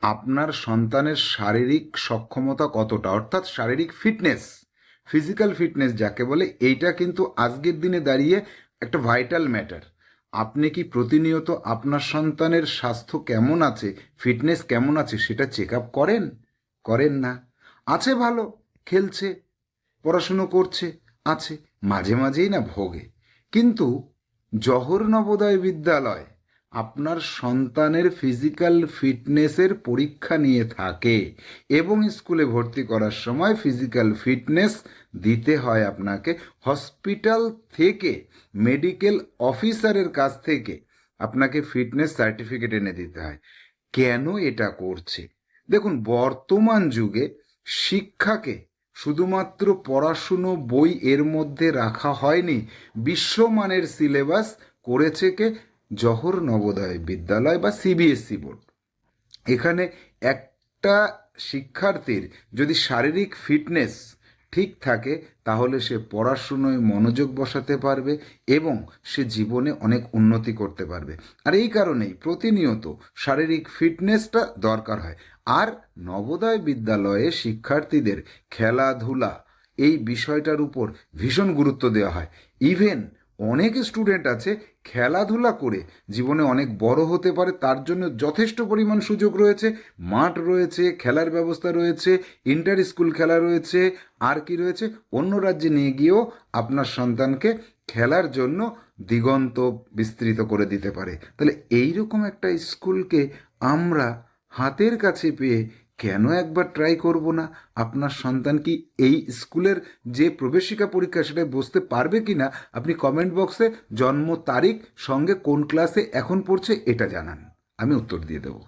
আপনার সন্তানের শারীরিক সক্ষমতা কতটা, অর্থাৎ শারীরিক ফিটনেস, ফিজিক্যাল ফিটনেস যাকে বলে, এইটা কিন্তু আজকের দিনে দাঁড়িয়ে একটা ভাইটাল ম্যাটার। আপনি কি প্রতিনিয়ত আপনার সন্তানের স্বাস্থ্য কেমন আছে, ফিটনেস কেমন আছে সেটা চেক আপ করেন? করেন না। আছে ভালো, খেলছে, পড়াশুনো করছে, আছে, মাঝে মাঝেই না ভোগে। কিন্তু জওহর নবোদয় বিদ্যালয় আপনার সন্তানের ফিজিক্যাল ফিটনেসের পরীক্ষা নিয়ে থাকে এবং স্কুলে ভর্তি করার সময় ফিজিক্যাল ফিটনেস দিতে হয় আপনাকে হসপিটাল থেকে, মেডিকেল অফিসারের কাছ থেকে আপনাকে ফিটনেস সার্টিফিকেট এনে দিতে হয়। কেন এটা করছে? দেখুন, বর্তমান যুগে শিক্ষাকে শুধুমাত্র পড়াশুনো বই এর মধ্যে রাখা হয়নি, বিশ্বমানের সিলেবাস করেছে কে? জওহর নবোদয় বিদ্যালয় বা সিবিএসই বোর্ড। এখানে একটা শিক্ষার্থীর যদি শারীরিক ফিটনেস ঠিক থাকে তাহলে সে পড়াশুনোয় মনোযোগ বসাতে পারবে এবং সে জীবনে অনেক উন্নতি করতে পারবে। আর এই কারণেই প্রতিনিয়ত শারীরিক ফিটনেসটা দরকার হয়। আর নবোদয় বিদ্যালয়ে শিক্ষার্থীদের খেলাধুলা এই বিষয়টার উপর ভীষণ গুরুত্ব দেওয়া হয়। ইভেন অনেক স্টুডেন্ট আছে খেলাধুলা করে জীবনে অনেক বড় হতে পারে, তার জন্য যথেষ্ট পরিমাণ সুযোগ রয়েছে, মাঠ রয়েছে, খেলার ব্যবস্থা রয়েছে, ইন্টার স্কুল খেলা রয়েছে, আর কি রয়েছে, অন্য রাজ্যে নিয়ে গিয়েও আপনার সন্তানকে খেলার জন্য দিগন্ত বিস্তৃত করে দিতে পারে। তাহলে এইরকম একটা স্কুলকে আমরা হাতের কাছে পেয়ে কেন একবার ট্রাই করব না? আপনার সন্তান কি এই স্কুলের যে প্রবেশিকা পরীক্ষা সেটায় বসতে পারবে কি না, আপনি কমেন্ট বক্সে জন্ম তারিখ সঙ্গে কোন ক্লাসে এখন পড়ছে এটা জানান, আমি উত্তর দিয়ে দেবো।